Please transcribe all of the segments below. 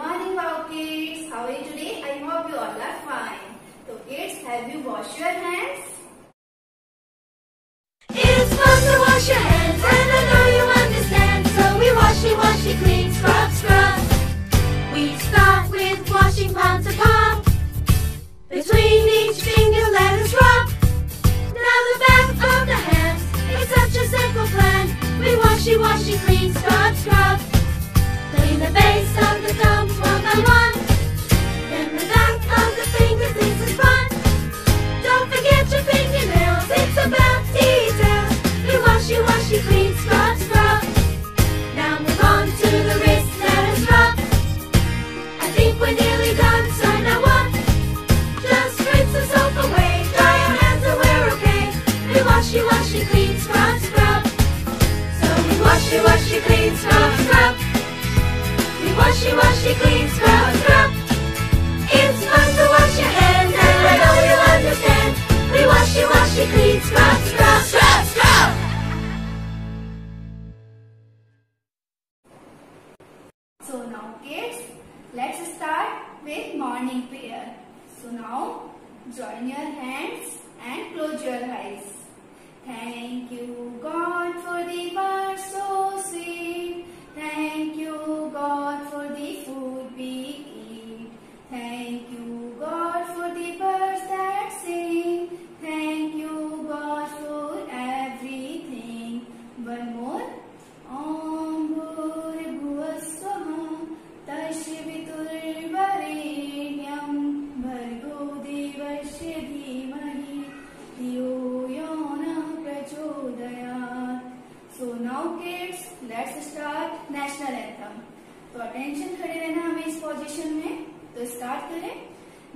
morning, wow kids. How are you today? I hope you all are fine. So kids, have you washed your hands? It's fun to wash your hands, and I know you understand. So we washy, clean, scrub, scrub. We start with washing palm to palm. Between each finger, let us rub. Now the back of the hands, it's such a simple plan. We washy, clean, scrub, scrub. Clean the base of the thumbs one by one. Then the back of the fingers, this is fun. Don't forget your fingernails, it's about details. We washy, clean, scrub, scrub. Now move on to the wrist, let us rub. I think we're nearly done, so now what? Just rinse the soap away, dry your hands and we're okay. We washy, clean, scrub, scrub. So we washy, clean, scrub, scrub. We washy, clean, scrub, scrub. It's fun to wash your hands, and I know you'll understand. We washy, clean, scrub, scrub, scrub, scrub. So now kids, let's start with morning prayer. So now join your hands and close your eyes. Thank you God for the world so sweet. Thank you God for the food we eat. Thank you God for the birds that sing. Thank you God for everything. One more. Om Bhurbhuvah Swaha Tasviturvarenyam Bhargo Devasya Dhimahi Dhiyo Yona Prachodayat. So now kids, let's start national anthem. तो attention खड़े रहना हमें इस position में. तो start करें.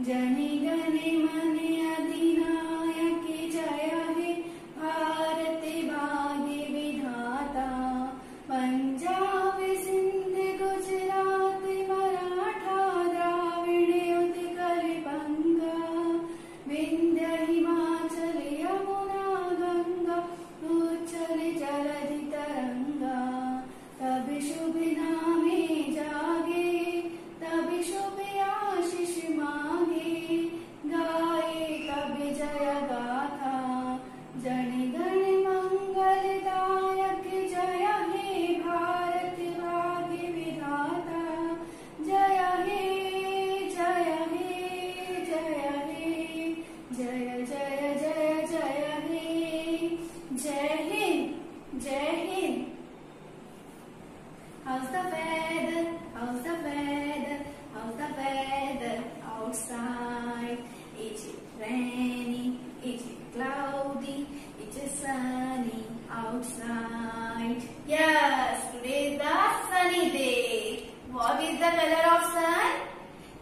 जने गने मने अधिनायक जय हे भारत भाग्य विधाता. पंजाब सिंध गुजरात मराठा द्राविड़ उत्कल बंगा. विंध्य हिमाचल यमुना गंगा उच्चल जलधि तरंगा. तब शुभ नामे जागे, तब शुभ आशीष मांगे. गाए तब जय गाथा, जन गण मंगलदायक जय हे भारत भाग्य विधाता. जय हे जय हे जय हे जय जय जय जय हे. जय हिंद जय Hind. How's the weather? How's the weather? How's the weather outside? Is it rainy? Is it cloudy? Is it sunny outside? Yes, today is the sunny day. What is the color of sun?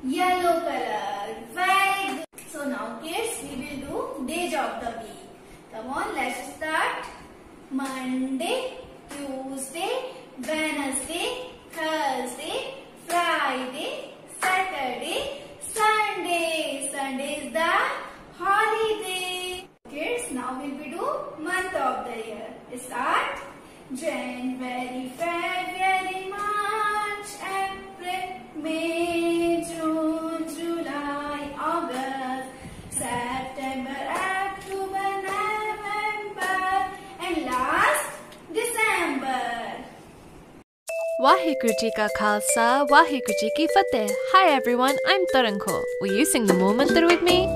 Yellow color. Very good. So now kids, we will do days of the week. Come on, let's start. Monday, Tuesday, Wednesday, Thursday, Friday, Saturday, Sunday. Sunday is the holiday. Kids, now we will do month of the year. Start. January, February, March, April, May, June, July, August, September, October, November, and last December. Waheguru Ji Ka Khalsa, Waheguru Ji Ki Fateh. Hi everyone, I'm Taranko. Will you sing the Mool Mantra with me?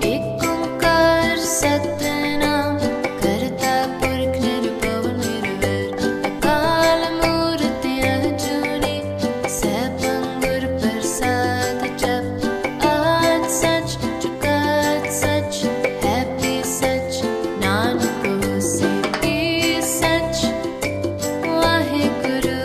एक ओंकार सतनाम करता पुरख निर्भव निर्वैर. अकाल मूर्ति अजूनी सैभं गुर प्रसाद जप. आज सच जुगाद सच है भी सच. नानक होसी भी सच. Waheguru.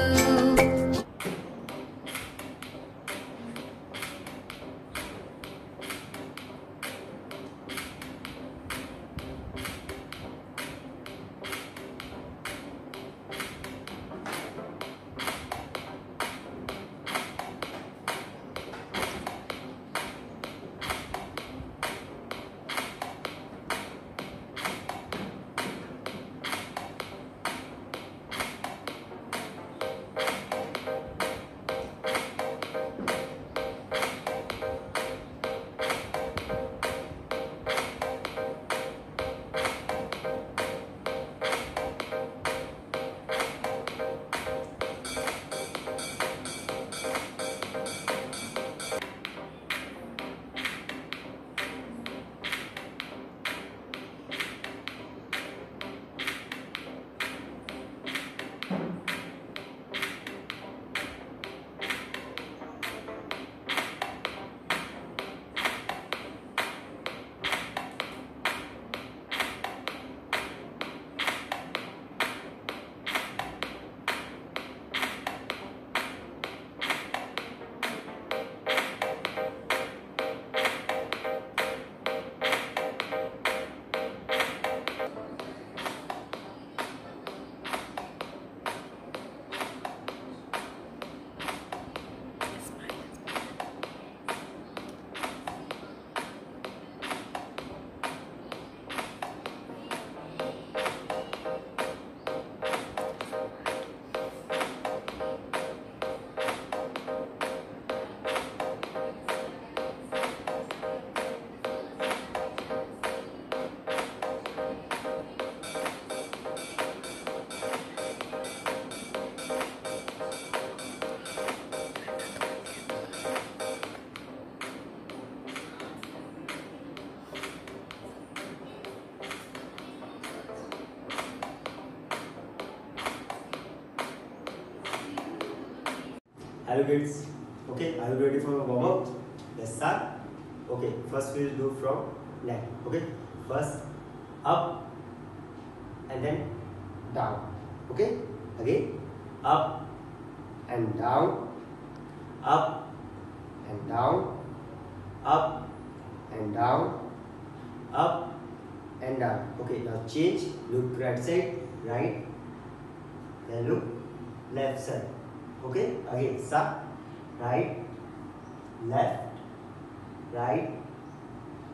Hello kids. Okay, are you ready for a warm up? Let's start. Okay, first we will do from neck. Okay, first up and then down. Okay, again up and down, up and down, up and down, up and down. Okay, now change. Look right side, right. Then look left side. Okay, again up, right, left, right,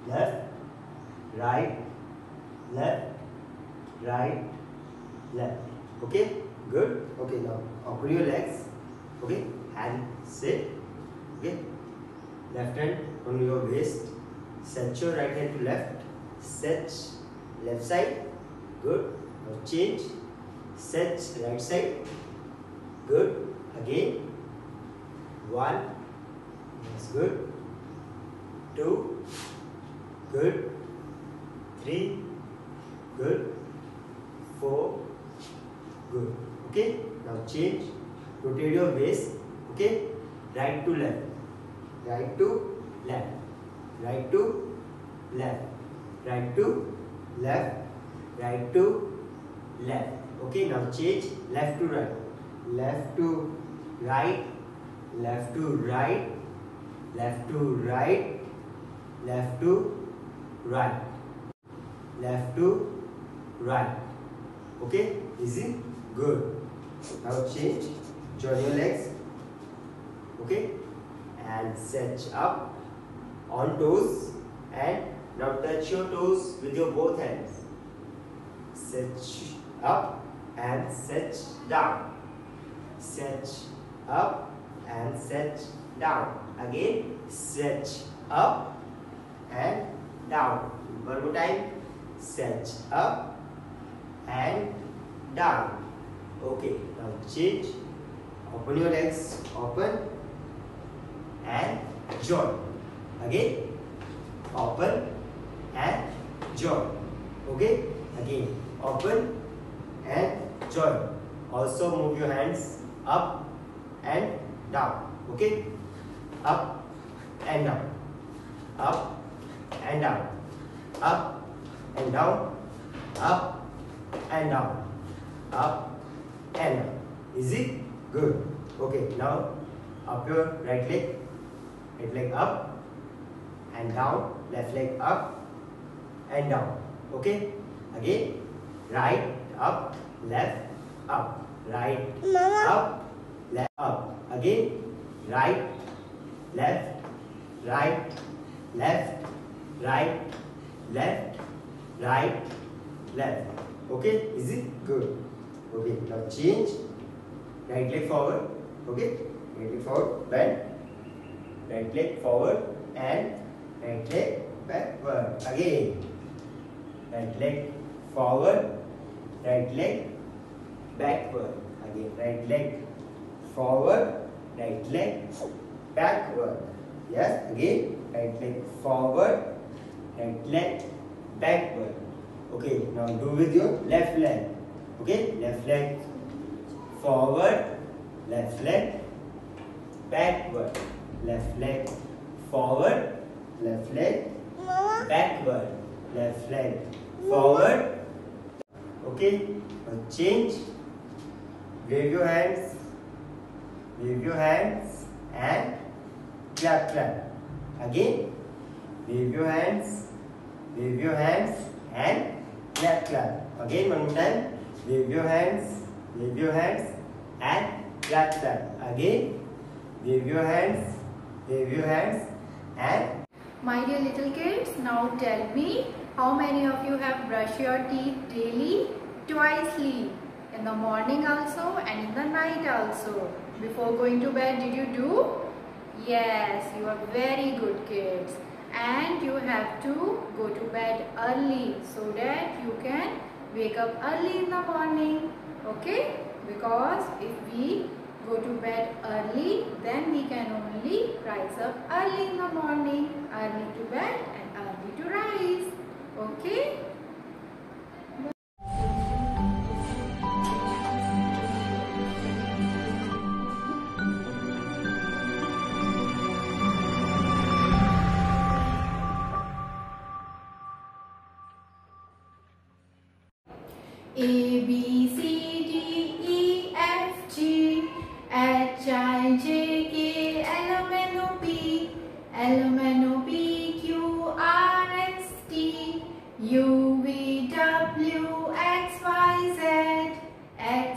left, right, left, right, left. Okay, good. Okay, now open your legs. Okay, hand sit. Okay, left hand on your waist. Set your right hand to left. Set left side. Good. Now change. Set right side. Good. Again. 1. That's good. 2. Good. 3. Good. 4. Good. Okay. Now change. Rotate your waist. Okay. Right to left. Right to left. Right to left. Right to left. Right to left. Okay. Now change. Left to right. Left to right. Left to right. Left to right. Left to right. Left to right. Okay. Easy. Good. Now change. Join your legs. Okay. And set up on toes. And now touch your toes with your both hands. Set up and set down. Set up and set down. Again, set up and down. One more time. Set up and down. Okay, now change. Open your legs. Open and join. Again, open and join. Okay, again, open and join. Also move your hands up and down. Okay, up and down, up and down, up and down, up and down, up and down. Is it good? Okay, now up your right leg up and down, left leg up and down. Okay, again, right up, left up, right up, left up. Again, right, left, right, left, right, left, right, left. Okay, is it good? Okay, now change. Right leg forward. Okay, right leg forward, bend. Right leg forward and right leg backward. Again, right leg forward, right leg backward. Again, right leg forward, right leg backward. Yes, again, right leg forward, right leg backward. Okay, now do with your left leg. Okay, left leg forward, left leg backward. Left leg forward, left leg backward, left leg forward. Okay, now change. Wave your hands and clap, clap. Again, wave your hands and clap, clap. Again, one more time. Wave your hands and clap, clap. Again, wave your hands and. My dear little kids, now tell me, how many of you have brushed your teeth daily? Twicely. In the morning also and in the night also. Before going to bed, did you do? Yes, you are very good kids. And you have to go to bed early so that you can wake up early in the morning. Okay? Because if we go to bed early, then we can only rise up early in the morning. Early to bed and early to rise. Okay?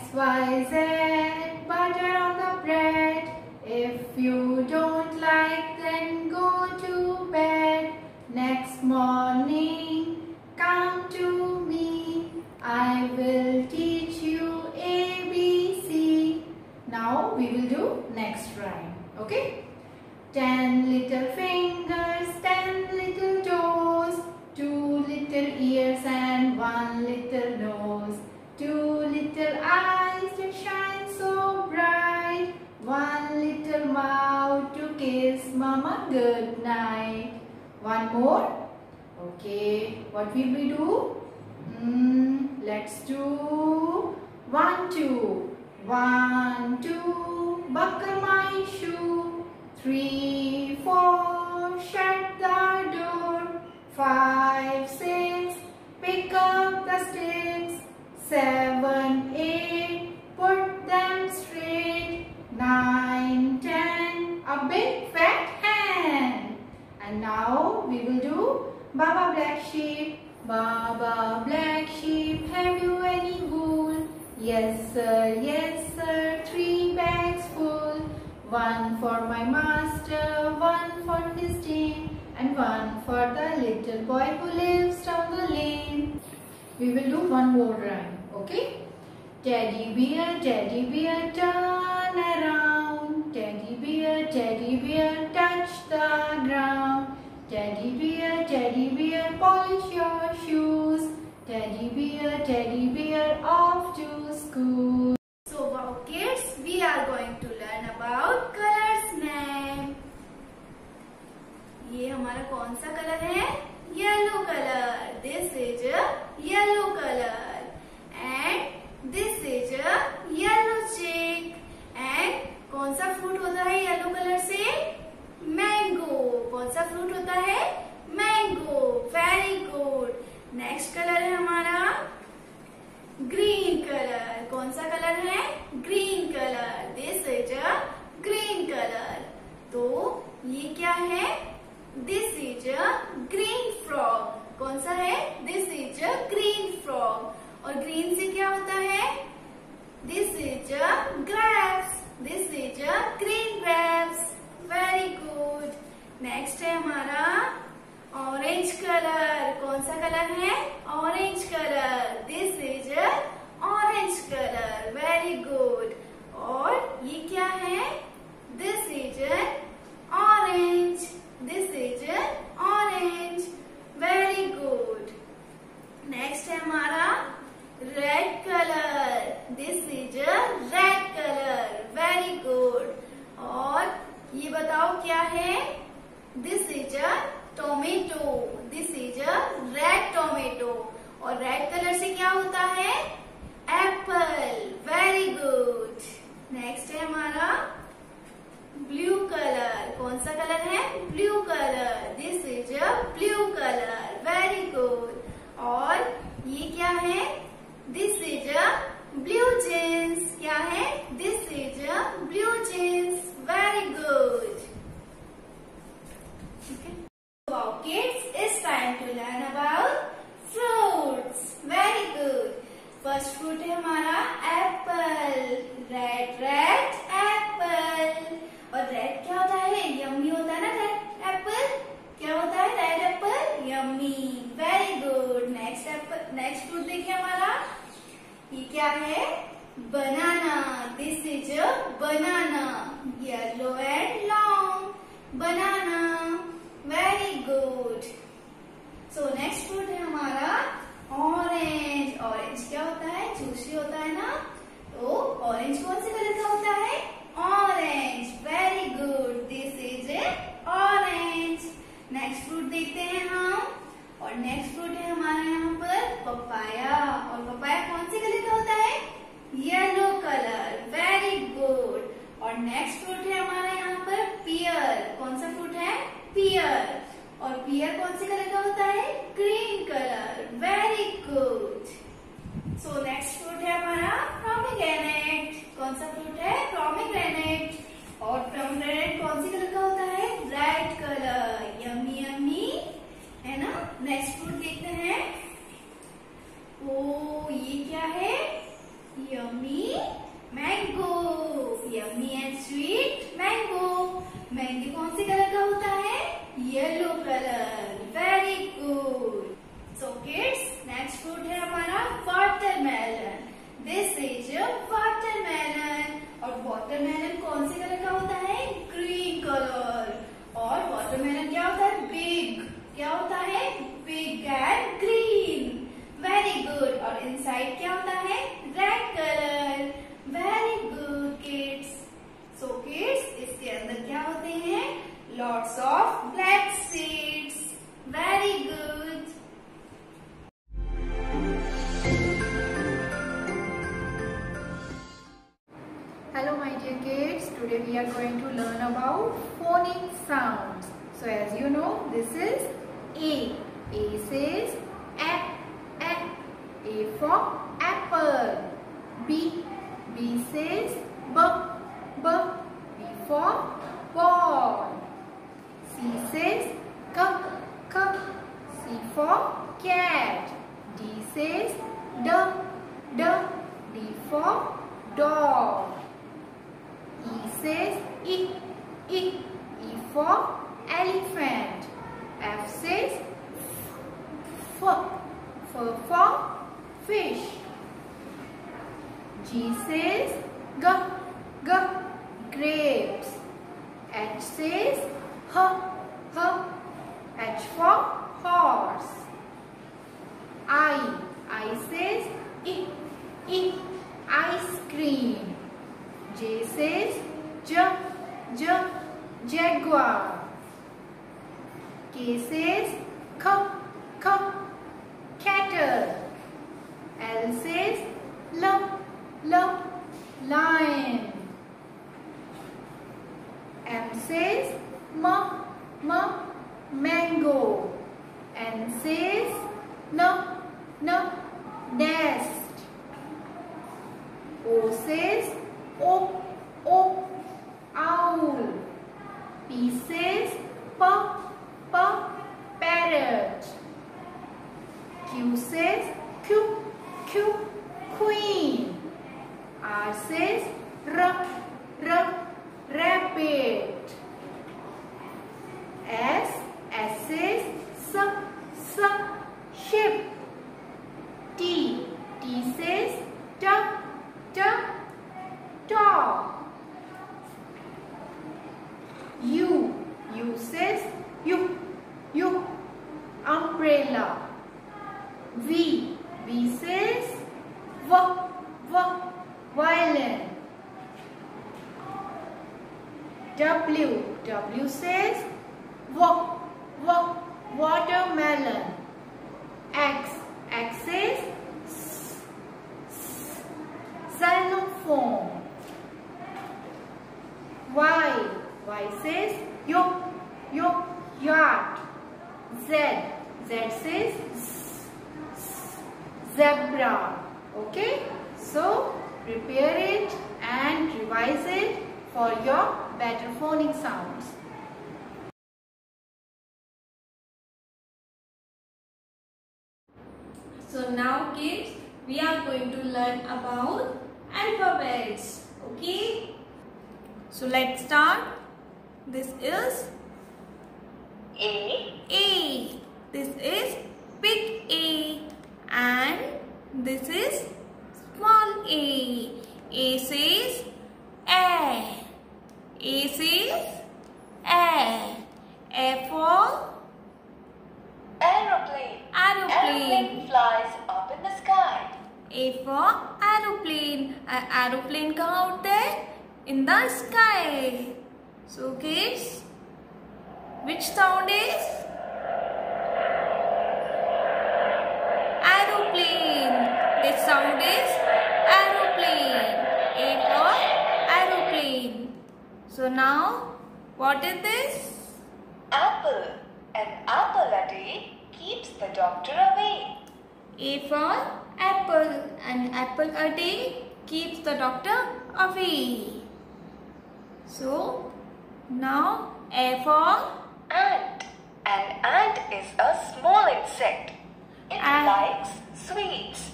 XYZ, butter on the bread. If you don't like, then go to bed. Next morning, come to me. I will teach you ABC. Now we will do next rhyme. Okay? 10 little fingers, 10 little toes, 2 little ears and 1 little nose, 2 little eyes that shine so bright, 1 little mouth to kiss mama good night. One more. Okay, what will we do? Let's do 1, 2. 1, 2, buckle my shoe. 3, 4, shut the door. 5, 6, pick up the sticks. 7, 8, put them straight. 9, 10, a big fat hen. And now we will do Baba Black Sheep. Baba Black Sheep, have you any wool? Yes sir, 3 bags full. 1 for my master, 1 for his team, and 1 for the little boy who lives down the lane. We will do one more rhyme, okay? Teddy bear, turn around. Teddy bear, touch the ground. Teddy bear, polish your shoes. Teddy bear, off to school. So wow kids, we are going to learn about colors name. ये हमारा कौन सा colour है? Yellow colour. This is a yellow color. And this is a yellow chick. And कौन सा fruit होता है yellow colour से? मैंगो. कौन सा फ्रूट होता है? Mango. Very good. Next colour है हमारा ग्रीन कलर. कौन सा कलर है? Green colour. This is a green colour. तो ये क्या है? This is a green frog. कौन सा है? This is a green frog. और ग्रीन से क्या होता है? This is a grapes. This is a green grapes. Very good. Next है हमारा ऑरेंज कलर. कौन सा कलर है? Orange colour. This is a orange colour. Very good. और ये क्या है? This is orange. This is orange. Very good. Next है हमारा red colour. This is red colour. Very good. और ये बताओ क्या है? This is tomato. This is red tomato. और रेड कलर से क्या होता है? एप्पल. Very good. नेक्स्ट है हमारा ब्लू कलर. कौन सा कलर है? Blue colour. This is blue colour. Very good. और ये क्या है? This is blue jeans. क्या है? This is blue jeans. Very good. Wow kids, it's time to learn about fruits. Very good. First fruit है हमारा Apple. Red Apple. और red क्या होता है? यम्मी होता है ना रेड एप्पल. क्या होता है red apple? Yummy. Very good. Next fruit देखिए हमारा. ये क्या है? Banana. This is banana. Yellow and long. Banana. Very good. So next fruit है हमारा ऑरेंज. ऑरेंज क्या होता है? जूसी होता है ना. तो ऑरेंज कौन से कलर का होता है? Orange. Very good. This is orange. Next fruit देखते हैं हम. और नेक्स्ट फ्रूट है हमारा यहाँ पर पपाया. और पपाया कौन से कलर का होता है? Yellow colour. Very good. और नेक्स्ट फ्रूट है हमारा यहाँ पर पियर. कौन सा फ्रूट है? पियर. और पियर कौन से कलर का होता है? Green colour. Very good. So next fruit है हमारा mango, yummy and sweet mango. Mango कौन से कलर का होता है? Yellow colour. Very good. So kids, next fruit है हमारा वाटरमेलन। This is watermelon. और वाटरमेलन कौन से कलर का होता है? Green colour. और वाटरमेलन क्या होता है? बिग। क्या होता है? Big and green. Very good. और इनसाइड क्या होता है? Red colour. Very good kids. So kids, इसके अंदर क्या होते हैं? Lots of black seeds. Very good. Hello my dear kids, today we are going to learn about phonic sounds. So as you know, this is A. A says A, A. A for apple. B. B says B, B. B for ball. C says K, K. C for cat. D says D, D. D for dog. E says E, E. E for elephant. F says F, F for fish. G says G, G. Grapes. H says H, H. H for horse. I says I, I. Ice cream. J says J, J. Jaguar. K says K, K. Cattle. L says L, L. Lion. M says M, M. Mango. N says N, N. Nest. O says O, O. Owl. P says P, P. Parrot. Q says Q, Q. Queen. R says R, R. Rabbit. S says S, ship. T says T, dog. U says U, umbrella. V says V, violin. W says watermelon. X says xylophone. Y says yacht. Z says zebra. Okay, so prepare it and revise it for your better phonic sounds. So now kids, we are going to learn about alphabets. Okay, so let's start. This is A. This is big A, and this is small a. A says A. A says A. A for Aeroplane. Aeroplane flies up in the sky. A for aeroplane. Aeroplane कहाँ उड़ता है? In the sky. So kids, which sound is? Aeroplane. This sound is aeroplane. A for aeroplane. So now, what is this? Apple. An apple a day keeps the doctor away. A for apple, and apple a day keeps the doctor away. So now A for Ant. An ant is a small insect. It Ant. likes sweets.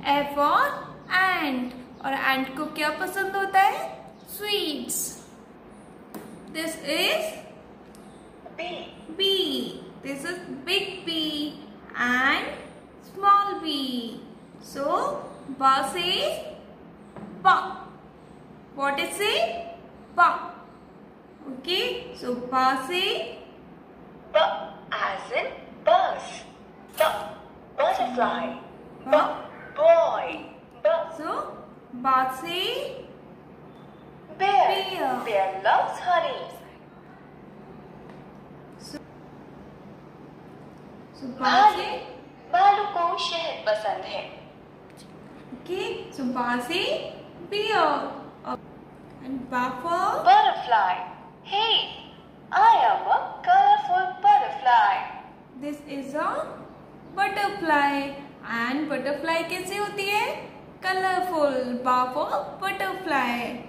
A for ant, और एंट को क्या पसंद होता है? Sweets. This is bee. This is big bee and small bee. So ba says ba. What is it? Ba. Okay. So ba say B as in bus. B butterfly. B boy. B so ba say bear. bear. Bear loves honey. So ba say भालू को शहद पसंद है. okay. So ba say bear and ba for Butterfly. Hey, I am a colorful butterfly. this is a butterfly and butterfly कैसे होती है? Colorful. Ba for butterfly.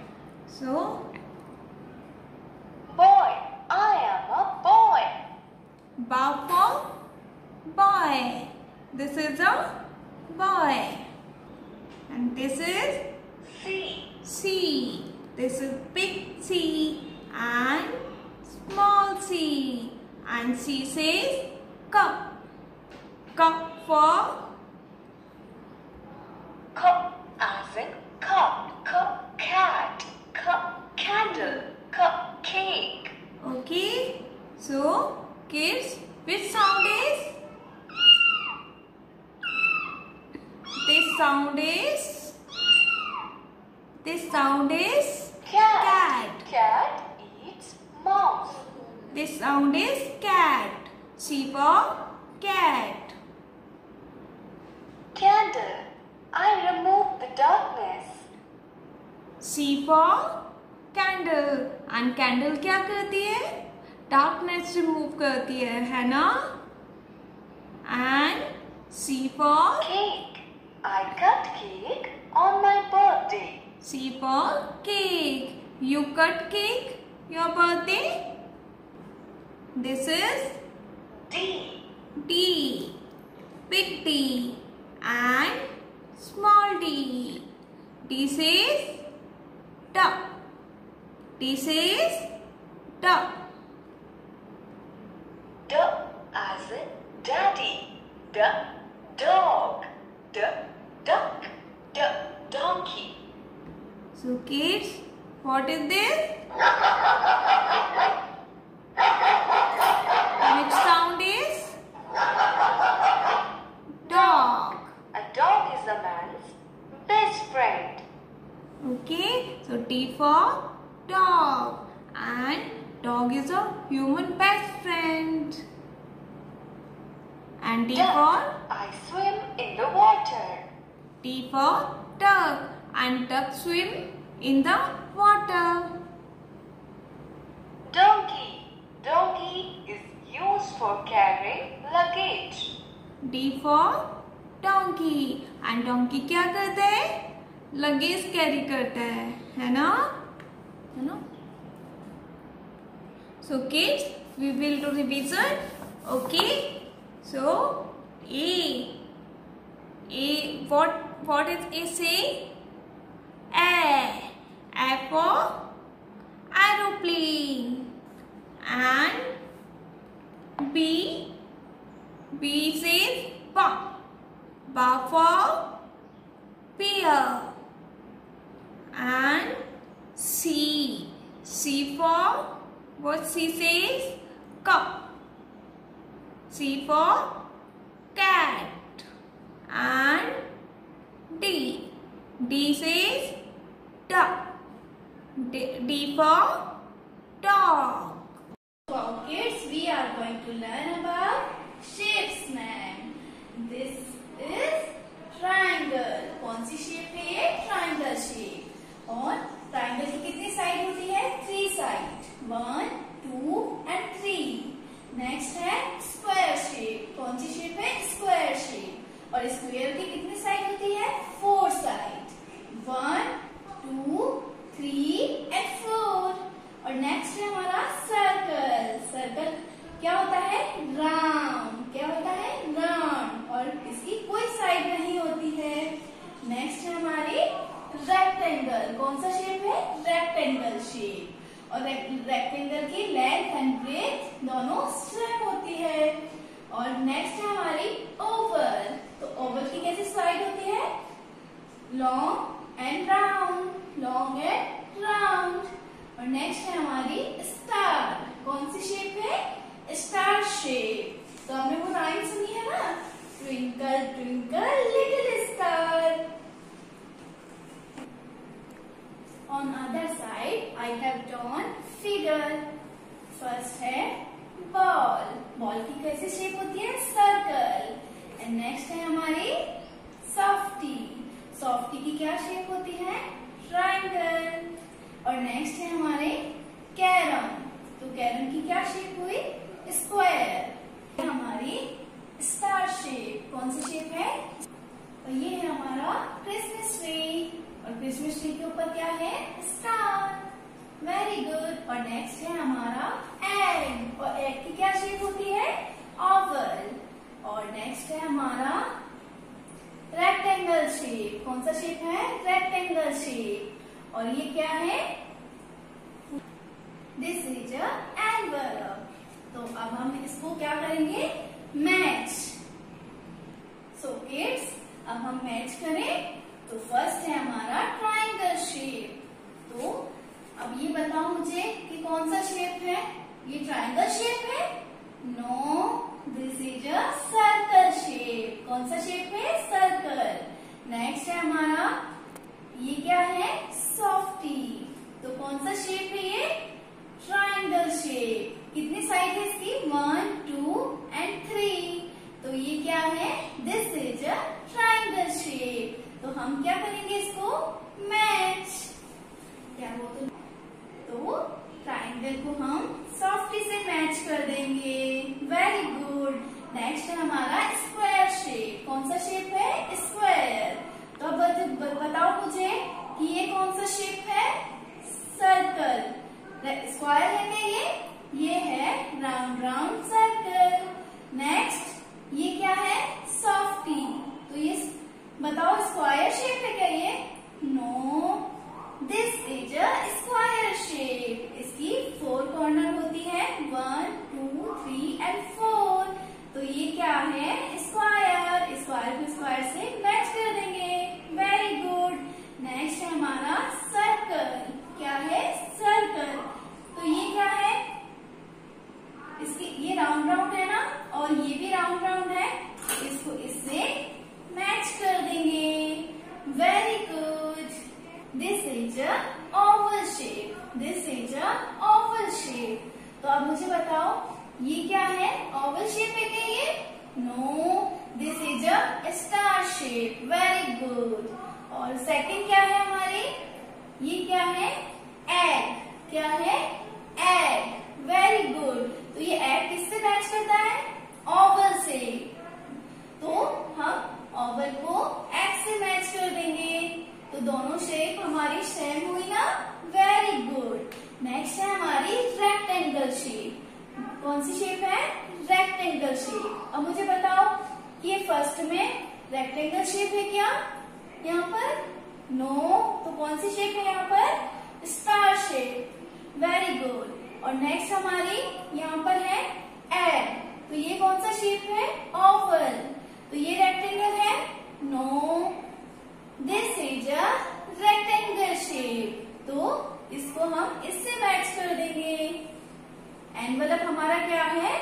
So Boy, I am a boy. ba for boy. This is a boy and this is C. C. This is big C and small c and C says cup. Cup for Cup as in cup. Cup cat. Cup candle. Cup cake. okay. So kids, which sound is? This sound is Cat. Cat eats mouse. This sound is cat. C for cat. Candle. I remove the darkness. C for candle and candle क्या करती है? Darkness remove करती है ना? And C for Cake. I cut cake on my birthday. C for cake. You cut cake your birthday? This is D. D. Big D and small d. D says duck. D says duck. D as in daddy. D dog. D duck. D donkey. So kids, what is this? Which sound is? Dog. A dog is a man's best friend. Okay, so D for dog and dog is a human best friend. And D for I swim in the water. D for duck and duck swim in the water. Donkey. Donkey is used for carrying luggage. D for donkey and donkey क्या करता है? Luggage carry करता है ना? So kids, we will do revision. Okay. So what is A say? A for aeroplane and B says ba for bear and C for what C says? Cup. C for cat and D says duck. D for dog. Wow, kids, we are going to learn about shapes, man. This is triangle. कौन सी shape है ये? Triangle shape. और triangle की कितनी side होती है? 3 side. 1, 2 and 3. Next है square shape. कौन सी शेप है? Square shape. और स्क्वायर की कितनी साइड होती है? 4 साइड. 1, 2, 3 and 4. और नेक्स्ट है हमारा सर्कल. सर्कल क्या होता है? राउंड. क्या होता है? राउंड. और इसकी कोई साइड नहीं होती है. नेक्स्ट है हमारी रेक्टेंगल. शेप। और रेक्टेंगल की लेंथ एंड ब्रेथ दोनों सेम होती है। और नेक्स्ट है हमारी ओवल। तो ओवल की कैसी साइड होती है? Long and round, long and round. और नेक्स्ट है हमारी स्टार। कौन सी शेप है? Star shape. तो आपने वो राइम सुनी है ना, twinkle twinkle little star. On other side, I have drawn figure. First है ball. बॉल की कैसी शेप होती है? सर्कल। एंड नेक्स्ट है हमारी सॉफ्टी। सॉफ्टी की क्या शेप होती है? ट्रायंगल। और नेक्स्ट है हमारे कैरम। तो कैरम की क्या शेप हुई? स्क्वायर। हमारी स्टार शेप। कौन सी शेप है? और ये है हमारा क्रिसमस ट्री। और क्रिसमस ट्री के ऊपर क्या है? स्टार। Very good. और नेक्स्ट है हमारा एग। और एग की क्या शेप होती है? ओवल। और नेक्स्ट है हमारा रेक्टेंगल शेप। कौन सा शेप है? Rectangle shape. और ये क्या है? This is envelope. तो अब हम इसको क्या करेंगे? मैच। सो किड्स, अब हम मैच करें। तो फर्स्ट है हमारा ट्रायंगल शेप। तो अब ये बताओ मुझे कि कौन सा शेप है? ये ट्रायंगल शेप है? No, this is a circle shape. कौन सा शेप है? सर्कल। नेक्स्ट है हमारा, ये क्या है? सॉफ्टी। तो कौन सा शेप है ये? Triangle shape. कितनी साइड है इसकी? 1, 2 एंड 3। तो ये क्या है? This is a triangle shape. तो हम क्या करेंगे इसको? मैच। क्या वो? तो ट्रायंगल को हम सॉफ्टी से मैच कर देंगे। Very good. नेक्स्ट है हमारा स्क्वायर शेप। कौन सा शेप है? स्क्वायर। तो अब बताओ मुझे कि ये कौन सा शेप है? सर्कल। स्क्वायर है क्या ये है राउंड राउंड सर्कल। नेक्स्ट ये क्या है? सॉफ्टी। तो ये बताओ स्क्वायर शेप है क्या ये? No, this is a square shape. इसकी 4 कॉर्नर होती है, 1, 2, 3 एंड 4। तो ये क्या है? स्क्वायर। स्क्वायर को स्क्वायर से मैच कर देंगे। Very good. नेक्स्ट है हमारा सर्कल। क्या है? सर्कल। तो ये क्या है? इसकी ये राउंड राउंड है ना, और ये भी राउंड राउंड है। इसको इससे मैच कर देंगे। Very good. This is a Oval shape. This is a Oval shape. तो अब मुझे बताओ ये क्या है? ओवल शेप है क्या ये? No, this is a star shape. Very good. और सेकंड क्या है हमारी? ये क्या है? एग। क्या है? एग। Very good. तो ये एग किससे मैच करता है? ओवल से। तो हम ओवल को एग से मैच कर देंगे। तो दोनों शेप हमारी सेम हुई ना? Very good. नेक्स्ट है हमारी रेक्टेंगल शेप। कौन सी शेप है? Rectangle shape. अब मुझे बताओ कि ये फर्स्ट में रेक्टेंगल शेप है क्या यहाँ पर? नो। तो कौन सी शेप है यहाँ पर? Star shape. Very good. और नेक्स्ट हमारी यहाँ पर है एग। तो ये कौन सा शेप है? ओवल। तो ये रेक्टेंगल है? No, this is a rectangle shape. तो इसको हम इससे मैच कर देंगे। एनवेलप हमारा क्या है?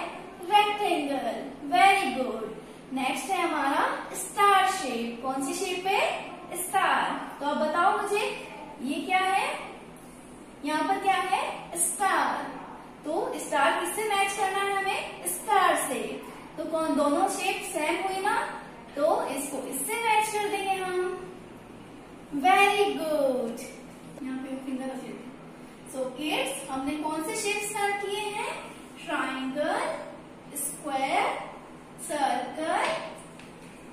रेक्टेंगल। Very good. नेक्स्ट है हमारा स्टार शेप। कौन सी शेप है? स्टार। तो अब बताओ मुझे ये क्या है? यहाँ पर क्या है? स्टार। तो स्टार किससे मैच करना है हमें? स्टार से। तो कौन दोनों शेप सेम हुई ना? तो इसको इससे मैच कर देंगे हम। Very good. यहाँ पे फिंगर रखिए। सो किड्स, हमने कौन से शेप स्टार्ट किए हैं? Triangle, square, circle,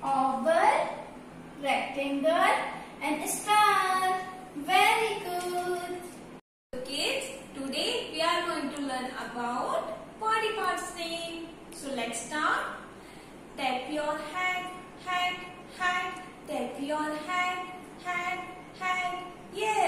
Oval, rectangle and star. Very good. So kids, today we are going to learn about body parts name. So let's start. Tap your head, head, head. Tap your head, head, head. Yes.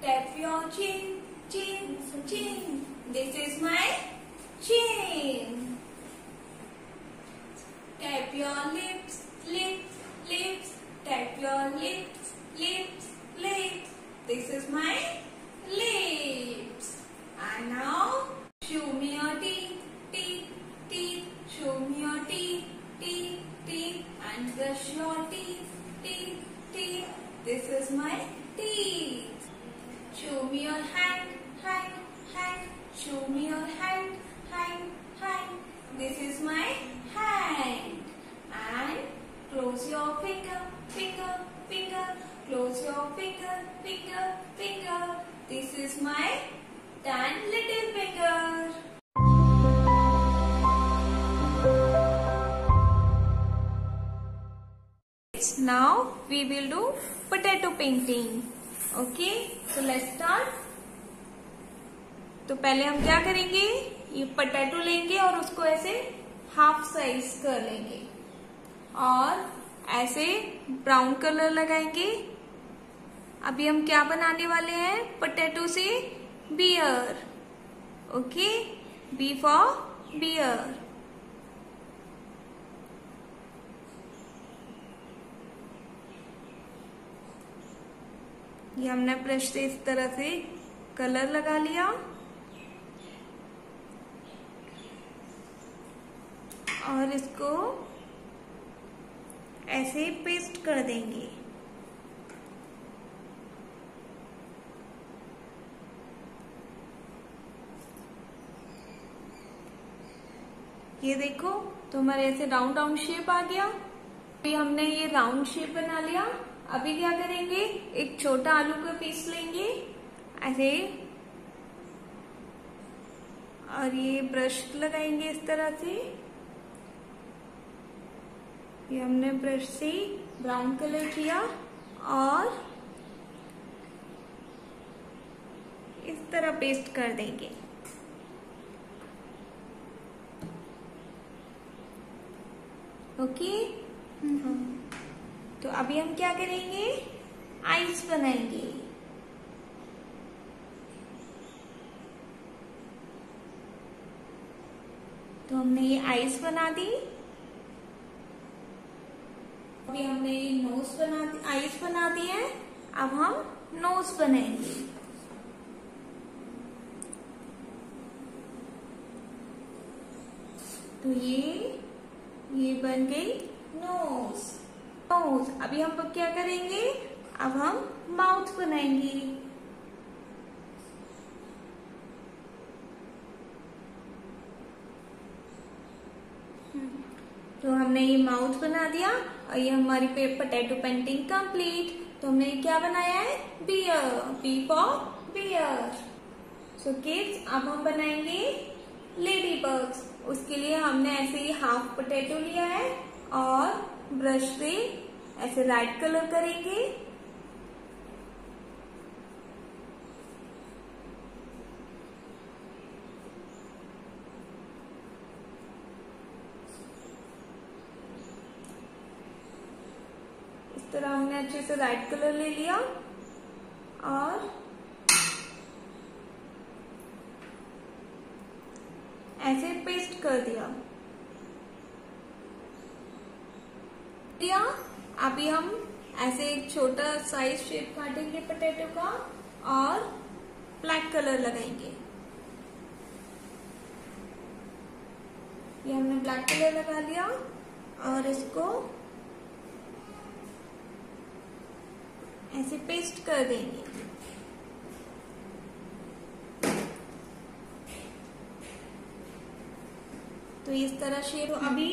Tap your chin, chin, chin. This is my chin. Tap your lips, lips, lips. Tap your lips, lips, lips. This is my lips. And now, show me your teeth, teeth, teeth. Show me your teeth, teeth, teeth. And brush your teeth, teeth, teeth. This is my teeth. Show me your hand, hand, hand. Show me your hand, hand, hand. This is my hand. And close your finger, finger, finger. Close your finger, finger, finger. This is my 10 little finger. Now we will do potato painting. Okay, so let's start. तो पहले हम क्या करेंगे, ये potato लेंगे और उसको ऐसे हाफ साइज कर लेंगे और ऐसे ब्राउन कलर लगाएंगे। अभी हम क्या बनाने वाले हैं, पोटैटो से bear. Okay, B for bear. ये हमने ब्रश से इस तरह से कलर लगा लिया और इसको ऐसे पेस्ट कर देंगे। ये देखो, तो हमारे ऐसे राउंड राउंड शेप आ गया। अभी हमने ये राउंड शेप बना लिया। अभी क्या करेंगे, एक छोटा आलू का पीस लेंगे ऐसे और ये ब्रश लगाएंगे इस तरह से। ये हमने ब्रश से ब्राउन कलर किया और इस तरह पेस्ट कर देंगे। ओके, तो अभी हम क्या करेंगे, आइस बनाएंगे। तो हमने ये आइस बना दी। अभी हमने ये नोज बना दी, आइस बना दी है। अब हम नोज बनाएंगे। तो ये बन गई नोज। नोज। अभी हम क्या करेंगे, अब हम माउथ बनाएंगे। तो हमने ये माउथ बना दिया और ये हमारी पोटैटो पेंटिंग कंप्लीट। तो हमने क्या बनाया है, bear, B for bear. So kids, अब हम बनाएंगे लेडी बर्ड्स। उसके लिए हमने ऐसे ही हाफ पोटैटो लिया है और ब्रश से ऐसे रेड कलर करेंगे। इस तरह हमने अच्छे से रेड कलर ले लिया और ऐसे पेस्ट कर दिया। अभी हम ऐसे एक छोटा साइज शेप काटेंगे पोटैटो का और ब्लैक कलर लगाएंगे। ये हमने ब्लैक कलर लगा लिया और इसको ऐसे पेस्ट कर देंगे। तो इस तरह शेप। अभी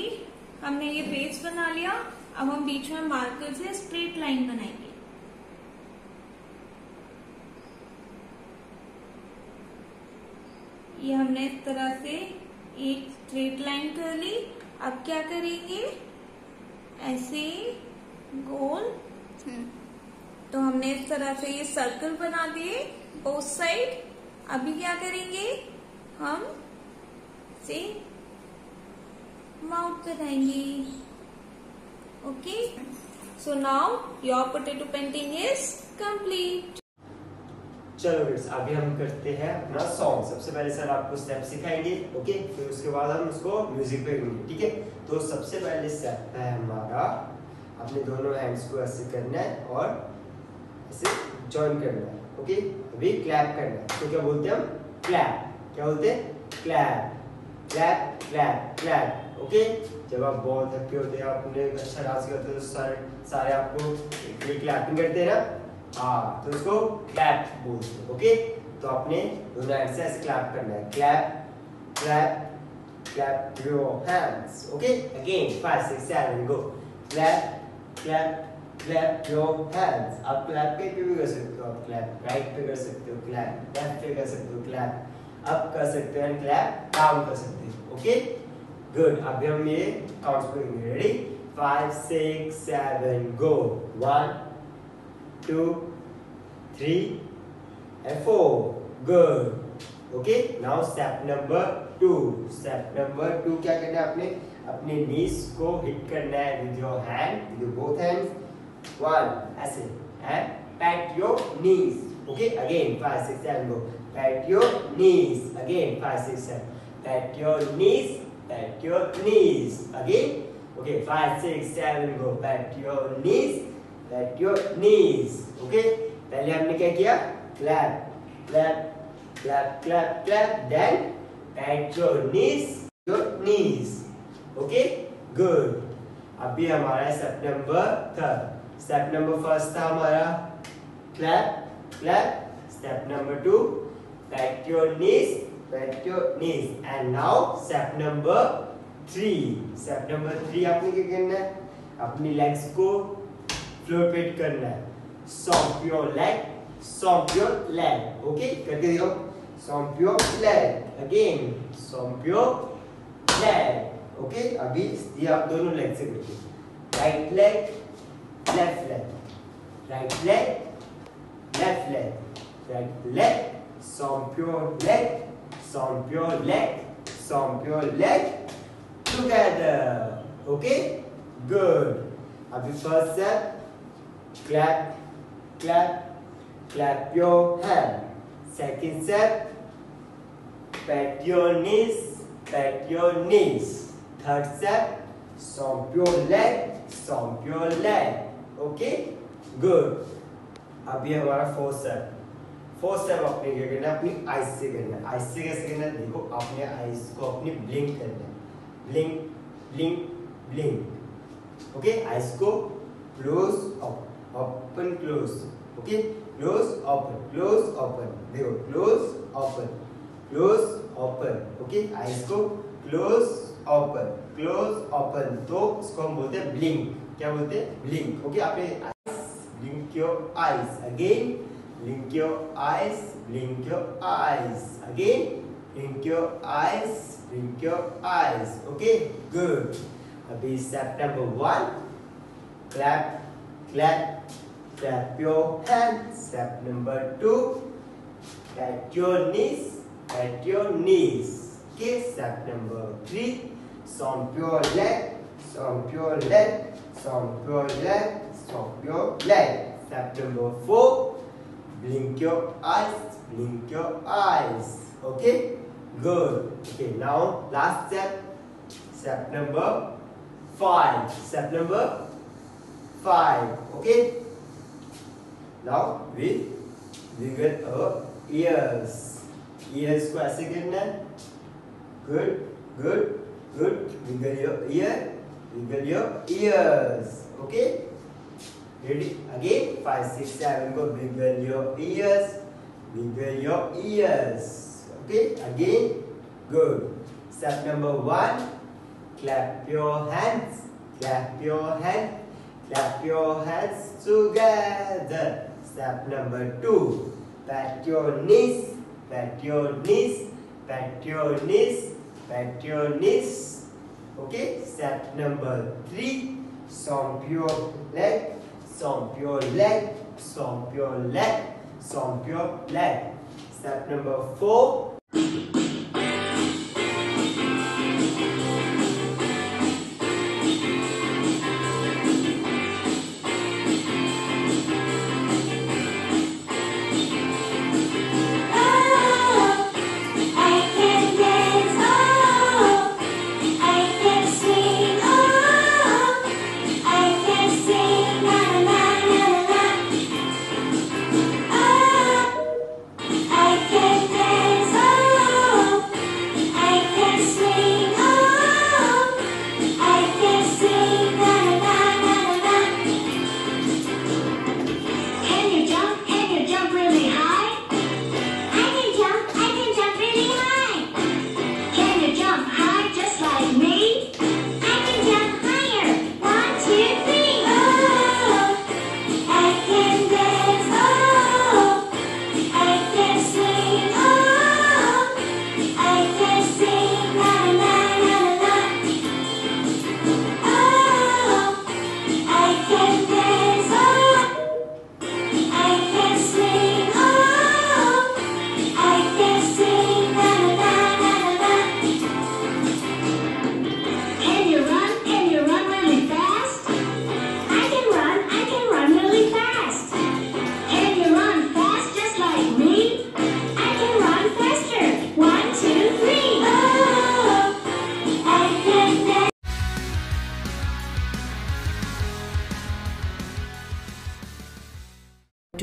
हमने ये बेस बना लिया। अब हम बीच में मार्कर से स्ट्रेट लाइन बनाएंगे। ये हमने इस तरह से एक स्ट्रेट लाइन कर ली। अब क्या करेंगे, ऐसे गोल। तो हमने इस तरह से ये सर्कल बना दिए बोथ साइड। अभी क्या करेंगे, हम से माउथ बनाएंगे। Okay, so now your potato painting is complete. चलो किड्स, अभी हम करते हैं अपना सॉन्ग। सबसे पहले सर आपको स्टेप सिखाएंगे, ओके, फिर उसके बाद हम उसको म्यूजिक पे करेंगे, ठीक है। तो सबसे पहले स्टेप है हमारा, अपने दोनों हैंड्स को ऐसे करना है और ऐसे जॉइन करना है, ओके। अभी क्लैप करना है, तो क्या बोलते हैं हम? क्लैप। क्या बोलते हैं? Clap clap clap clap, okay. जब आप बहुत हैप्पी होते हैं, आपने अच्छा डांस करते हो, तो सारे आपको क्लैपिंग करते हैं ना, हाँ, तो उसको क्लैप बोलते हैं, ओके। तो आपने दोनों हैंड से ऐसे क्लैप करना है, clap clap clap your hands, okay. Again 5 6 7 go, clap clap clap your hands. आप क्लैप पे भी कर सकते हो, आप क्लैप राइट पे कर सकते हो, क्लैप लेफ्ट पे कर सकते हो, क्लैप अप कर सकते हो एंड क्लैप डाउन कर सकते हो, ओके। गुड, अभी हम ये काउंट्स करेंगे, ready? 5 6 7 go, 1 2 3 and 4, good, okay। Now step number 2, step number 2 क्या करना है? आपने अपने नीज को हिट करना है with your hand, with your both hands, 1 ऐसे, and pat your knees, okay। Again 5 6 7 go, pat your knees, again 5 6 7, pat your knees, pat your knees, again, okay, 5 6 7 go, pat your knees, pat your knees, okay। पहले हमने क्या किया? Clap clap clap clap clap, then pat your knees, okay, good। अभी हमारा step number 3, step number 1 था हमारा clap clap, step number 2 pat your knees, and now step number 3, step number 3 आपने क्या करना है? अपनी लेग्स को फ्लोर पे करना है, stomp your leg, okay। करके देखो, stomp your leg, again stomp your leg, okay। अभी ये आप दोनों लेग से करिए, right leg left leg, right leg left leg, right leg, stomp your leg, stomp your leg, stomp your leg together, okay, good। अभी first step, clap clap clap your hand, second step, pat your knees, third step, stomp your leg, okay, good। अभी हमारा fourth step आपने क्या करना है? अपनी eyes से करना है। आईज से कैसे करना है? देखो, आपने आईज को अपनी ब्लिंक करना है, blink blink blink, okay. Eyes को close open close, okay, close open, देखो, क्लोज ओपन, ओके। आईज को क्लोज ओपन, तो इसको हम बोलते हैं ब्लिंक। क्या बोलते हैं? Blink, okay. आपने eyes, blink your eyes, again blink your eyes, again blink your eyes, okay, good। अभी step number 1, clap your hands, step number 2, pat your knees, okay, step number 3, stomp your leg, step number 4, blink your eyes, okay, good, okay। Now last step number 5, okay। Now we wiggle our ears को ऐसे करना है, good, wiggle your ears, okay। Ready? Again 5 6 7 go, wiggle your ears, okay, again, good। Step number 1, clap your hands together, step number 2, pat your knees, okay, step number 3, stomp your leg, step number 4,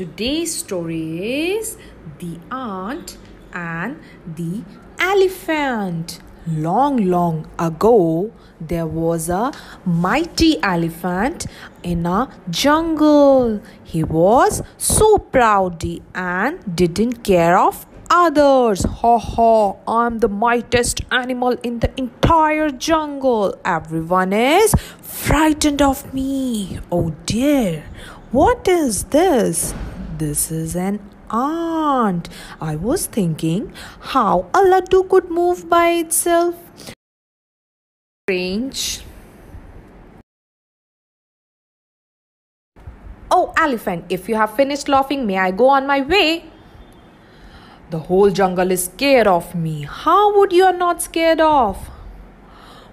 today's story is The Ant and the Elephant. Long ago, there was a mighty elephant in a jungle. He was so proud and didn't care of others. Ha ha, I'm the mightiest animal in the entire jungle. Everyone is frightened of me. Oh dear, what is this? This is an ant. I was thinking how a laddu could move by itself. Strange. Oh, elephant, if you have finished laughing, may I go on my way? The whole jungle is scared of me. How would you not scared of?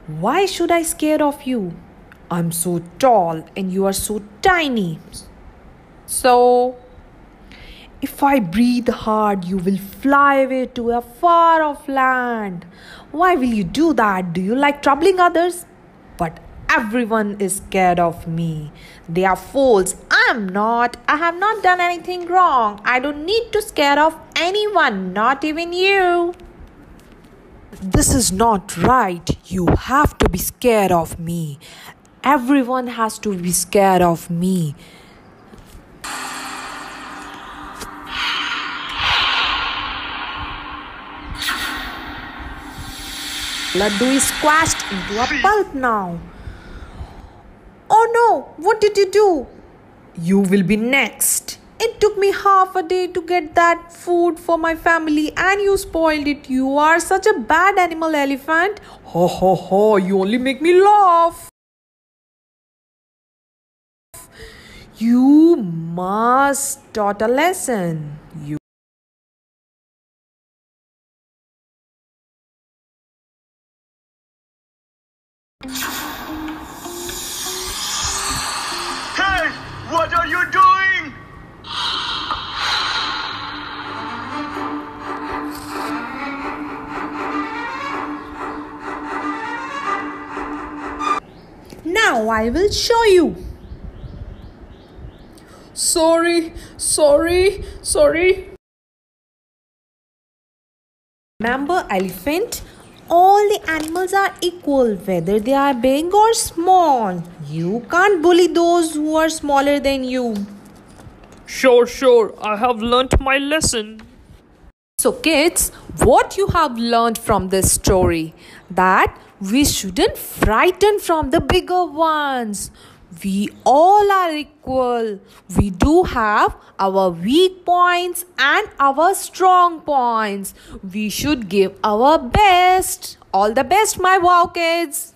Why should I scared of you? I'm so tall and you are so tiny. So, if I breathe hard, you will fly away to a far off land. Why will you do that? Do you like troubling others? But everyone is scared of me. They are fools. I'm not. I have not done anything wrong. I don't need to scare of anyone, not even you. This is not right. You have to be scared of me. Everyone has to be scared of me. Laddu is squashed into a pulp now. Oh no, what did you do? You will be next. It took me half a day to get that food for my family and you spoiled it. You are such a bad animal, elephant. Ho ho ho, you only make me laugh. You must taught a lesson. Hey, what are you doing? Now I will show you. Sorry. Remember, elephant? All the animals are equal, whether they are big or small. You can't bully those who are smaller than you. Sure, I have learnt my lesson. So kids, what you have learned from this story? That we shouldn't frighten from the bigger ones. We all are equal. We do have our weak points and our strong points. We should give our best. All the best, my wow kids.